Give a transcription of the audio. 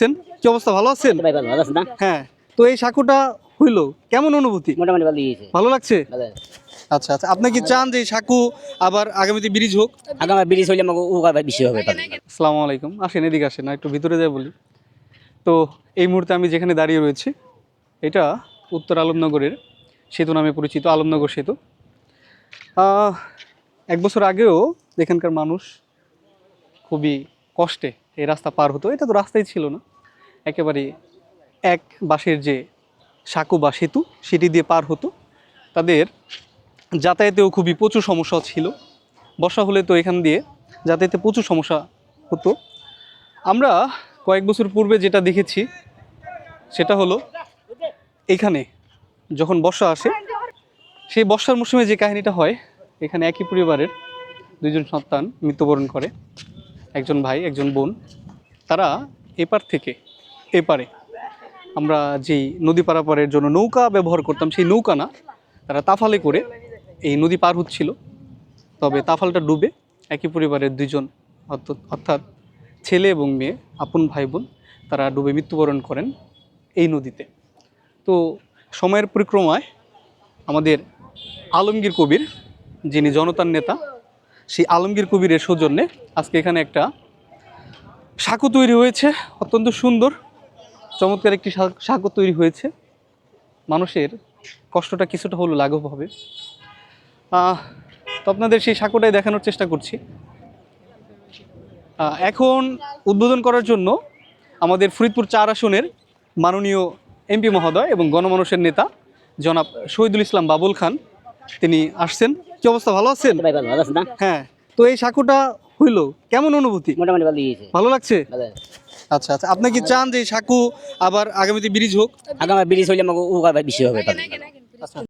আছেন? কি অবস্থা, ভালো আছেন? ভাই ভালো আছেন না? হ্যাঁ, তো এই সাঁকোটা হইলো কেমন অনুভূতি? মোটামুটি ভালো হয়েছে। ভালো লাগছে? ভালো। আচ্ছা আচ্ছা, আপনি কি চান যে এই সাঁকো আবার আগামীতে ব্রিজ হোক? আগামী ব্রিজ হইলে আমাকে উপকার বেশি হবে তাহলে। আসসালামু আলাইকুম, আসেন এদিকে আসেন না, একটু ভিতরে যাই বলি। তো এই মুহূর্তে আমি যেখানে দাঁড়িয়ে রয়েছি এটা উত্তর আলমনগরের সেতু নামে পরিচিত, আলমনগর সেতু। এক বছর আগেও এখানকার মানুষ খুবই কষ্টে এই রাস্তা পার হতো। এটা তো রাস্তাই ছিল না, একেবারে এক বাঁশের যে সাঁকো বা সেতু সেটি দিয়ে পার হতো। তাদের যাতায়াতেও খুবই প্রচুর সমস্যা ছিল। বর্ষা হলে তো এখান দিয়ে যাতায়াতে প্রচুর সমস্যা হতো। আমরা কয়েক বছর পূর্বে যেটা দেখেছি সেটা হলো এখানে যখন বর্ষা আসে, সেই বর্ষার মৌসুমে যে কাহিনীটা হয়, এখানে একই পরিবারের দুইজন সন্তান মৃত্যুবরণ করে, একজন ভাই একজন বোন। তারা এপার থেকে এপারে আমরা যেই নদী পারাপারের জন্য নৌকা ব্যবহার করতাম, সেই নৌকা না, তারা তাফালে করে এই নদী পার হচ্ছিল। তবে তাফালটা ডুবে একই পরিবারের দুইজন অর্থাৎ ছেলে এবং মেয়ে, আপন ভাই বোন, তারা ডুবে মৃত্যুবরণ করেন এই নদীতে। তো সময়ের পরিক্রমায় আমাদের আলমগীর কবির, যিনি জনতার নেতা, সেই আলমগীর কবিরের সৌজন্যে আজকে এখানে একটা সাঁকো তৈরি হয়েছে। অত্যন্ত সুন্দর চমৎকার একটি সাঁকো তৈরি হয়েছে। মানুষের কষ্টটা কিছুটা হলেও লাঘব হবে। তো আপনাদের সেই সাঁকোটাই দেখানোর চেষ্টা করছি। এখন উদ্বোধন করার জন্য আমাদের ফরিদপুর 4 আসনের মাননীয় এমপি মহোদয় এবং গণমানুষের নেতা জনাব শহীদুল ইসলাম বাবুল খান তিনি আসছেন। কি অবস্থা, ভালো আছেন? ভাই ভালো আছেন না? হ্যাঁ, তো এই সাঁকোটা হইলো কেমন অনুভূতি? মোটামুটি ভালো হয়েছে। ভালো লাগছে? ভালো। আচ্ছা আচ্ছা, আপনি কি চান যে এই সাঁকো আবার আগামীতে ব্রিজ হোক? আগামী ব্রিজ হইলে আমাকে উপকার বেশি হবে তাহলে।